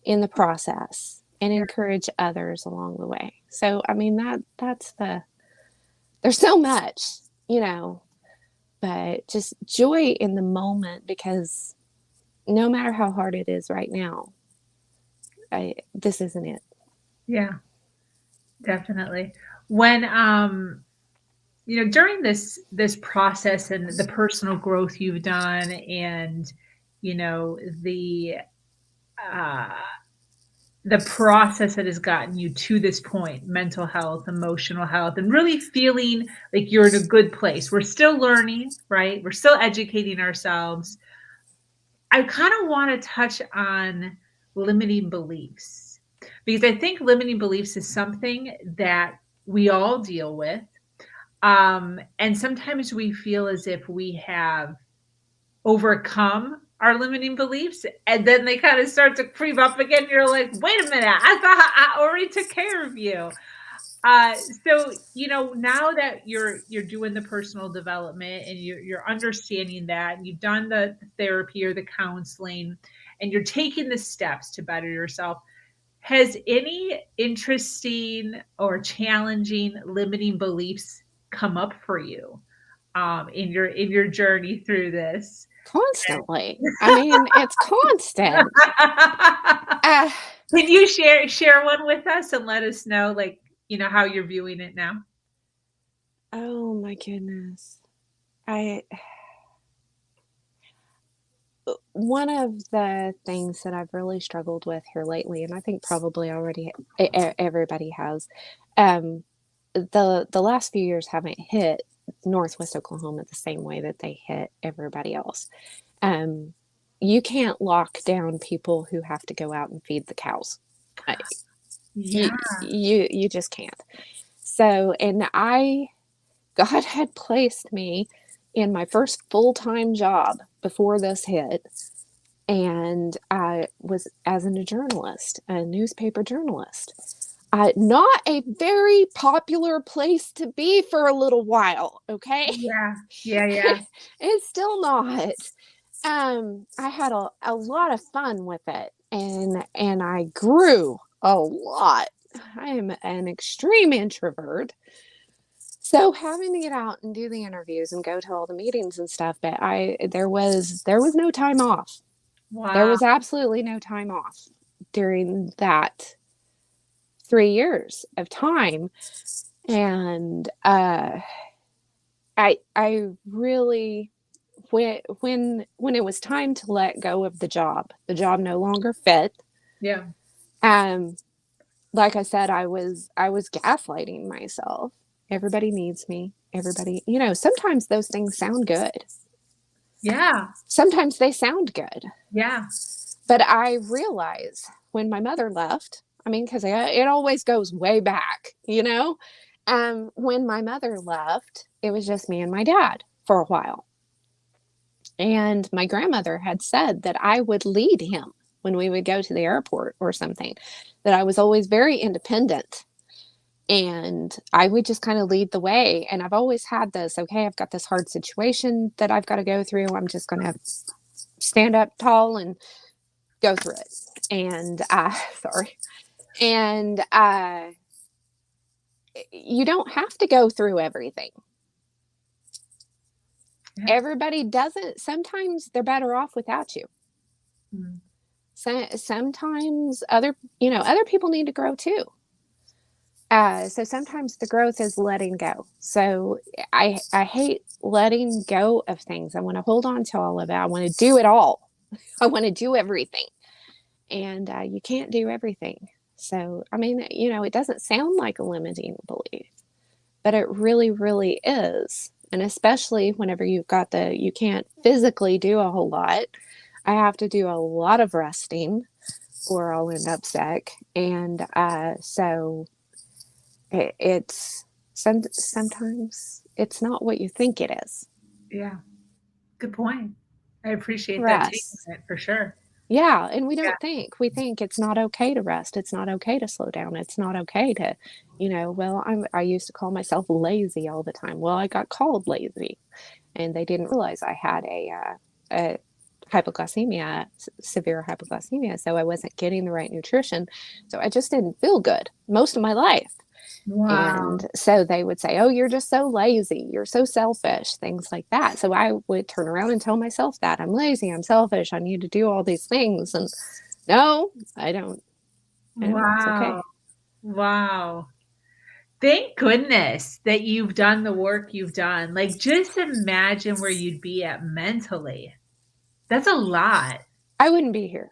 Speaker 2: in the process and encourage others along the way. So, I mean, there's so much, but just joy in the moment, because no matter how hard it is right now, this isn't it.
Speaker 1: Yeah, definitely. When, during this process and the personal growth you've done, and, the process that has gotten you to this point, mental health, emotional health, and really feeling like you're in a good place. We're still learning, right? We're still educating ourselves. I kind of want to touch on limiting beliefs, because I think limiting beliefs is something that we all deal with. And sometimes we feel as if we have overcome our limiting beliefs, and then they kind of start to creep up again. You're like, wait a minute, I thought I already took care of you. So now that you're doing the personal development, and you're understanding that, and you've done the therapy or the counseling, and you're taking the steps to better yourself, has any interesting or challenging limiting beliefs come up for you in your journey through this?
Speaker 2: Constantly. I mean, it's constant.
Speaker 1: Can you share one with us and let us know, how you're viewing it now?
Speaker 2: Oh my goodness. one of the things that I've really struggled with here lately, and I think probably already everybody has, the last few years haven't hit Northwest Oklahoma the same way that they hit everybody else. You can't lock down people who have to go out and feed the cows.
Speaker 1: Yeah.
Speaker 2: You just can't. So, and God had placed me in my first full-time job before this hit, and I was as a journalist, a newspaper journalist. Not a very popular place to be for a little while, okay?
Speaker 1: Yeah.
Speaker 2: It's still not. I had a lot of fun with it, and I grew a lot. I am an extreme introvert. So having to get out and do the interviews and go to all the meetings and stuff, but there was no time off.
Speaker 1: Wow.
Speaker 2: There was absolutely no time off during that 3 years of time. And I really, when it was time to let go of the job no longer fit.
Speaker 1: Yeah.
Speaker 2: Like I said, I was gaslighting myself. Everybody needs me. Everybody, sometimes those things sound good.
Speaker 1: Yeah.
Speaker 2: Sometimes they sound good.
Speaker 1: Yeah.
Speaker 2: But I realize when my mother left, because it always goes way back, when my mother left, it was just me and my dad for a while. And my grandmother had said that I would lead him when we would go to the airport or something, that I was always very independent. And I would just kind of lead the way. And I've always had this, okay, I've got this hard situation that I've got to go through. I'm just going to stand up tall and go through it. And you don't have to go through everything. Yeah. Everybody doesn't. Sometimes they're better off without you. Mm. So, sometimes other people need to grow too. So sometimes the growth is letting go. So I hate letting go of things. I want to hold on to all of it. I want to do it all. I want to do everything. And you can't do everything. So, it doesn't sound like a limiting belief, but it really, really is. And especially whenever you've got you can't physically do a whole lot. I have to do a lot of resting or I'll end up sick. And so sometimes it's not what you think it is.
Speaker 1: Yeah. Good point. I appreciate that take on it for sure.
Speaker 2: Yeah. And we don't think. We think it's not okay to rest. It's not okay to slow down. It's not okay to, I used to call myself lazy all the time. Well, I got called lazy and they didn't realize I had a hypoglycemia, severe hypoglycemia. So I wasn't getting the right nutrition. So I just didn't feel good most of my life.
Speaker 1: Wow.
Speaker 2: And so they would say, oh, you're just so lazy. You're so selfish, things like that. So I would turn around and tell myself that I'm lazy. I'm selfish. I need to do all these things. And no, I don't.
Speaker 1: Wow.
Speaker 2: It's okay.
Speaker 1: Wow. Thank goodness that you've done the work you've done. Like, just imagine where you'd be at mentally. That's a lot.
Speaker 2: I wouldn't be here.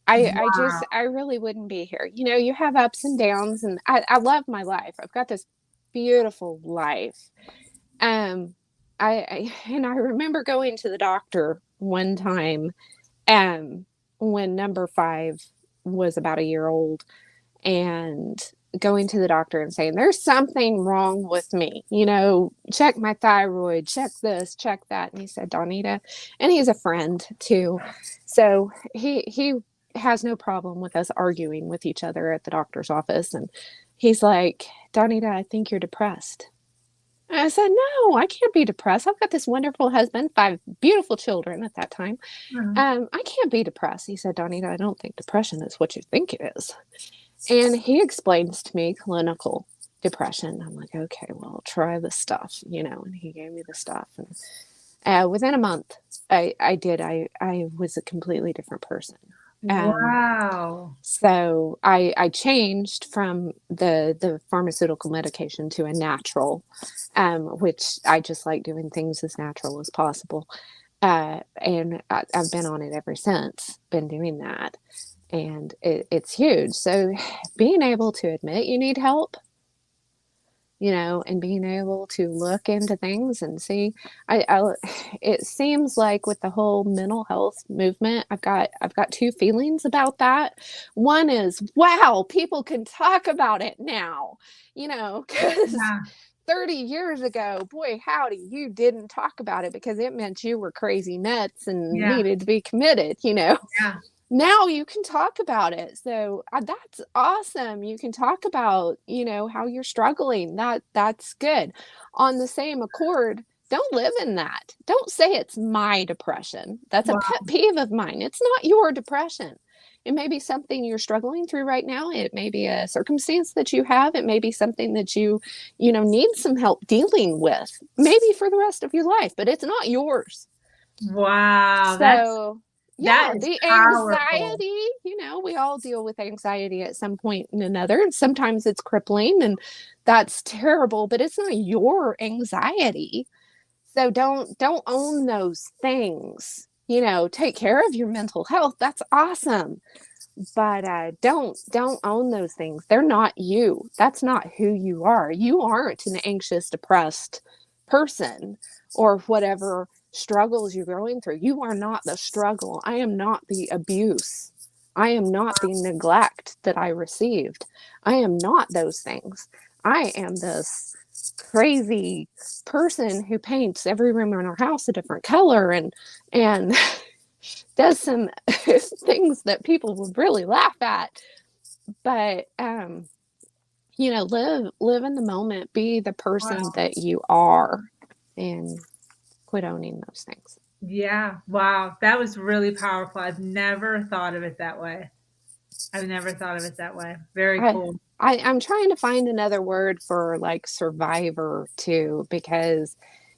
Speaker 2: I really wouldn't be here. You have ups and downs, and I love my life. I've got this beautiful life. I remember going to the doctor one time, when number 5 was about a year old, and going to the doctor and saying, there's something wrong with me, check my thyroid, check this, check that. And he said, Dawnita, and he's a friend too. So he has no problem with us arguing with each other at the doctor's office. And he's like, Dawnita, I think you're depressed. And I said, no, I can't be depressed. I've got this wonderful husband, 5 beautiful children at that time. Mm-hmm. I can't be depressed. He said, Dawnita, I don't think depression is what you think it is. And he explains to me clinical depression. I'm like, okay, well, I'll try the stuff, and he gave me the stuff. And within a month, I was a completely different person.
Speaker 1: Wow.
Speaker 2: So I changed from the pharmaceutical medication to a natural, which I just like doing things as natural as possible. And I've been on it ever since, been doing that. And it's huge. So being able to admit you need help, and being able to look into things and see, it seems like with the whole mental health movement, I've got two feelings about that. One is, wow, people can talk about it now, because 30 years ago, boy, howdy, you didn't talk about it because it meant you were crazy nuts and needed to be committed,
Speaker 1: Yeah.
Speaker 2: Now you can talk about it. So that's awesome. You can talk about, how you're struggling. That's good. On the same accord, don't live in that. Don't say it's my depression. That's a pet peeve of mine. It's not your depression. It may be something you're struggling through right now. It may be a circumstance that you have. It may be something that you need some help dealing with, maybe for the rest of your life, but it's not yours.
Speaker 1: Wow.
Speaker 2: So
Speaker 1: that is
Speaker 2: the
Speaker 1: powerful.
Speaker 2: anxiety, we all deal with anxiety at some point and another. And sometimes it's crippling and that's terrible, but it's not your anxiety. So don't own those things. Take care of your mental health. That's awesome. But don't own those things. They're not you. That's not who you are. You aren't an anxious, depressed person or whatever struggles you're going through. You are not the struggle. I am not the abuse. I am not the neglect that I received. I am not those things. I am this crazy person who paints every room in our house a different color and does some things that people would really laugh at. But live in the moment, be the person that you are, and quit owning those things.
Speaker 1: Yeah. Wow. That was really powerful. I've never thought of it that way. Very cool.
Speaker 2: I'm trying to find another word for like survivor too, because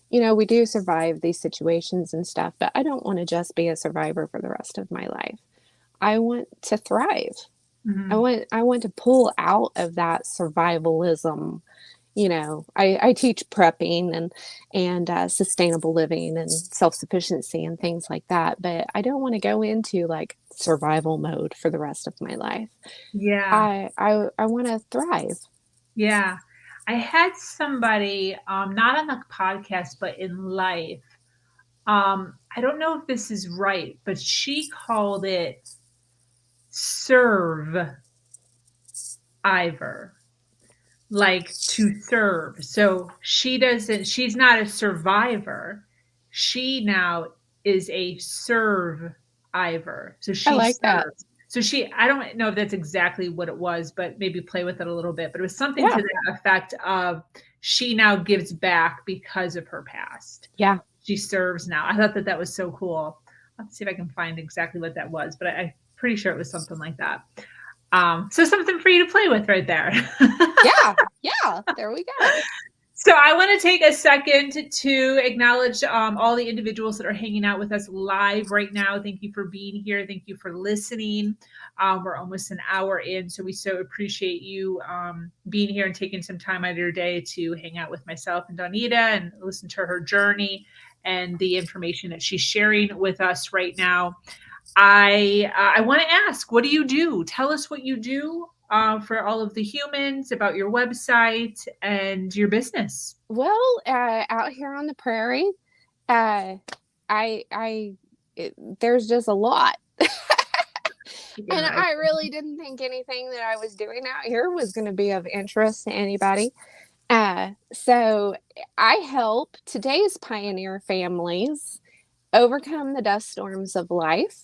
Speaker 2: we do survive these situations and stuff, but I don't want to just be a survivor for the rest of my life. I want to thrive. Mm-hmm. I want to pull out of that survivalism. I teach prepping and sustainable living and self-sufficiency and things like that, but I don't want to go into like survival mode for the rest of my life.
Speaker 1: Yeah.
Speaker 2: I want to thrive.
Speaker 1: Yeah. I had somebody, not on the podcast, but in life. I don't know if this is right, but she called it serve Ivor, like to serve. So she's not a survivor. She now is a serve Ivor. So she
Speaker 2: I like
Speaker 1: serves.
Speaker 2: that.
Speaker 1: So I don't know if that's exactly what it was, but maybe play with it a little bit. But it was something to that effect of she now gives back because of her past.
Speaker 2: Yeah.
Speaker 1: She serves now. I thought that was so cool. Let's see if I can find exactly what that was, but I'm pretty sure it was something like that. So something for you to play with right there.
Speaker 2: Yeah, there we go.
Speaker 1: So I want to take a second to acknowledge all the individuals that are hanging out with us live right now. Thank you for being here. Thank you for listening. We're almost an hour in, so we so appreciate you being here and taking some time out of your day to hang out with myself and Dawnita and listen to her journey and the information that she's sharing with us right now. I want to ask, what do you do? Tell us what you do for all of the humans, about your website and your business.
Speaker 2: Well, out here on the prairie, there's just a lot. And I really didn't think anything that I was doing out here was going to be of interest to anybody. So I help today's pioneer families overcome the dust storms of life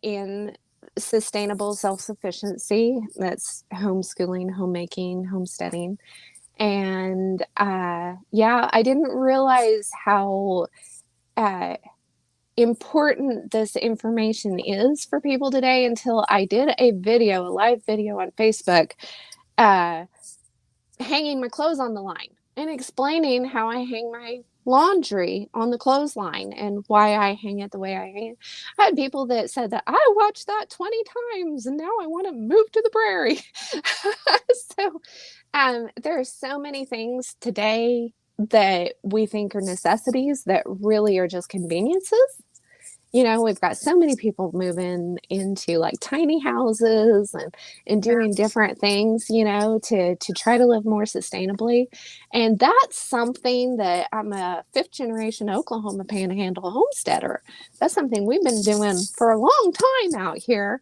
Speaker 2: in sustainable self-sufficiency. That's homeschooling, homemaking, homesteading. And I didn't realize how important this information is for people today until I did a live video on Facebook, hanging my clothes on the line and explaining how I hang my laundry on the clothesline and why I hang it the way I hang it. I had people that said that I watched that 20 times and now I want to move to the prairie. So there are so many things today that we think are necessities that really are just conveniences. You know, we've got so many people moving into like tiny houses and doing different things, you know, to try to live more sustainably. And that's something that I'm a fifth generation Oklahoma Panhandle homesteader. That's something we've been doing for a long time out here,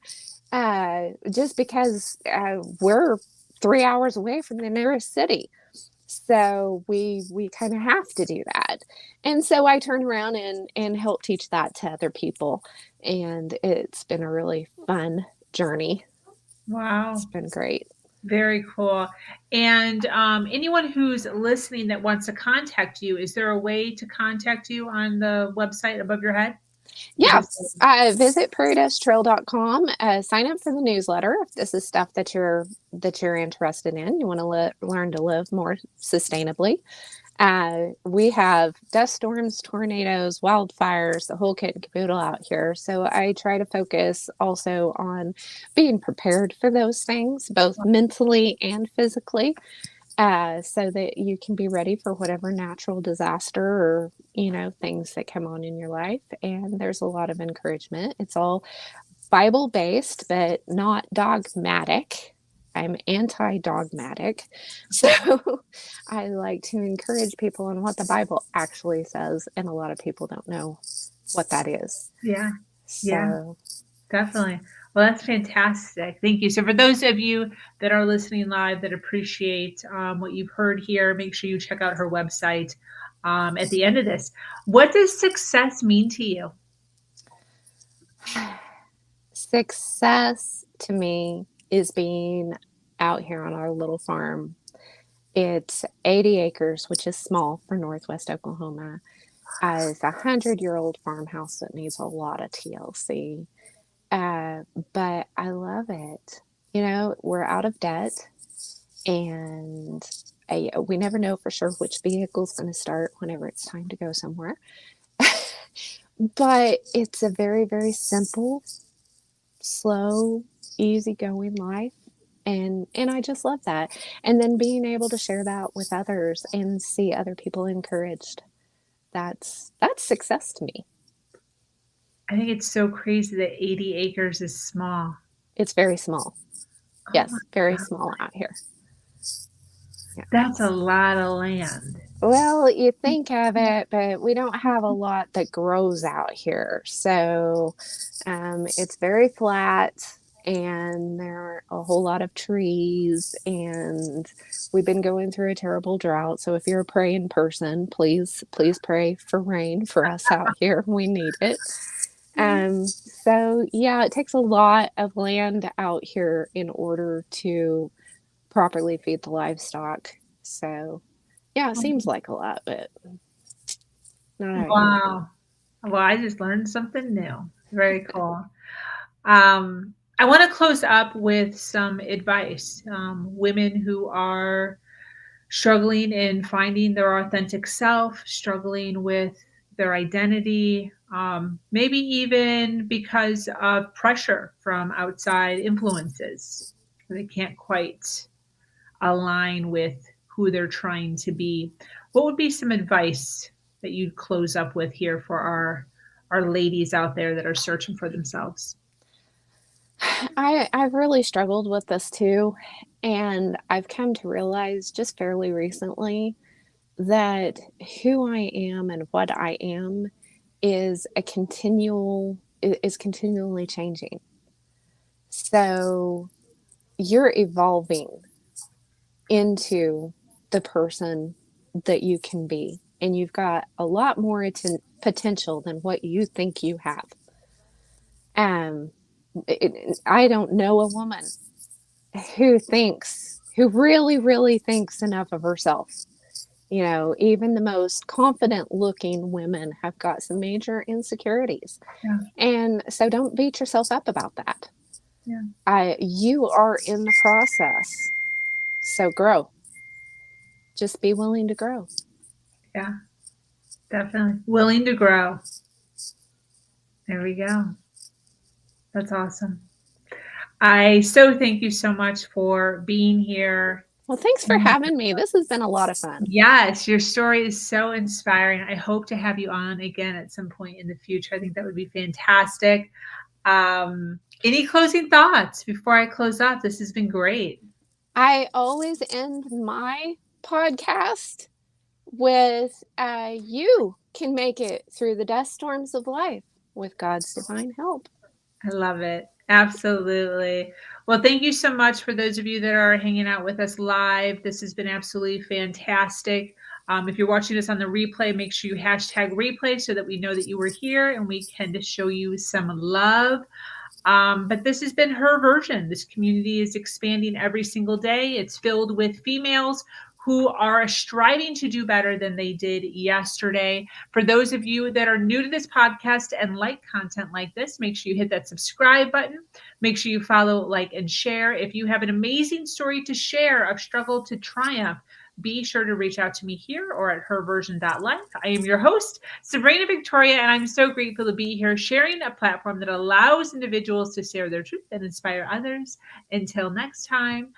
Speaker 2: just because we're 3 hours away from the nearest city. So we kind of have to do that. And so I turn around and help teach that to other people. And it's been a really fun journey.
Speaker 1: Wow.
Speaker 2: It's been great.
Speaker 1: Very cool. And anyone who's listening that wants to contact you, is there a way to contact you on the website above your head?
Speaker 2: Yeah. Visit prairiedashtrail.com. Sign up for the newsletter if this is stuff that you're interested in. You want to learn to live more sustainably. We have dust storms, tornadoes, wildfires, the whole kit and caboodle out here. So I try to focus also on being prepared for those things, both mentally and physically, so that you can be ready for whatever natural disaster or, you know, things that come on in your life. And there's a lot of encouragement. It's all Bible-based, but not dogmatic. I'm anti-dogmatic. So I like to encourage people on what the Bible actually says. And a lot of people don't know what that is.
Speaker 1: Yeah.
Speaker 2: So.
Speaker 1: Yeah, definitely. Well, that's fantastic. Thank you. So for those of you that are listening live that appreciate what you've heard here, make sure you check out her website at the end of this. What does success mean to you?
Speaker 2: Success to me is being out here on our little farm. It's 80 acres, which is small for Northwest Oklahoma. It's a 100-year-old farmhouse that needs a lot of TLC. But I love it. You know, we're out of debt, and we never know for sure which vehicle's going to start whenever it's time to go somewhere. But it's a very, very simple, slow, easygoing life. And I just love that. And then being able to share that with others and see other people encouraged. That's success to me.
Speaker 1: I think it's so crazy that 80 acres is small.
Speaker 2: It's very small. Yes, very small out here.
Speaker 1: Yeah. That's a lot of land.
Speaker 2: Well, you think of it, but we don't have a lot that grows out here. So it's very flat, and there are a whole lot of trees, and we've been going through a terrible drought. So if you're a praying person, please pray for rain for us out here. We need it. So yeah, it takes a lot of land out here in order to properly feed the livestock. So yeah, it seems like a lot, but not out
Speaker 1: wow. Here. Well, I just learned something new. Very cool. I want to close up with some advice. Women who are struggling in finding their authentic self, struggling with their identity, maybe even because of pressure from outside influences. They can't quite align with who they're trying to be. What would be some advice that you'd close up with here for our ladies out there that are searching for themselves?
Speaker 2: I've really struggled with this too. And I've come to realize just fairly recently that who I am and what I am is continually changing. So you're evolving into the person that you can be, and you've got a lot more potential than what you think you have. I don't know a woman who really, really thinks enough of herself. You know, even the most confident looking women have got some major insecurities.
Speaker 1: Yeah.
Speaker 2: And so don't beat yourself up about that.
Speaker 1: Yeah.
Speaker 2: You are in the process. So grow. Just be willing to grow.
Speaker 1: Yeah, definitely. Willing to grow. There we go. That's awesome. I so thank you so much for being here
Speaker 2: Well, thanks for having me. This has been a lot of fun.
Speaker 1: Yes, your story is so inspiring. I hope to have you on again at some point in the future. I think that would be fantastic. Any closing thoughts before I close off? This has been great.
Speaker 2: I always end my podcast with you can make it through the dust storms of life with God's divine help.
Speaker 1: I love it. Absolutely. Well, thank you so much for those of you that are hanging out with us live. This has been absolutely fantastic. If you're watching us on the replay, make sure you hashtag replay so that we know that you were here and we can just show you some love. But this has been her version. This community is expanding every single day. It's filled with females who are striving to do better than they did yesterday. For those of you that are new to this podcast and like content like this, make sure you hit that subscribe button. Make sure you follow, like, and share. If you have an amazing story to share of struggle to triumph, be sure to reach out to me here or at herversion.life. I am your host, Sabrina Victoria, and I'm so grateful to be here sharing a platform that allows individuals to share their truth and inspire others. Until next time,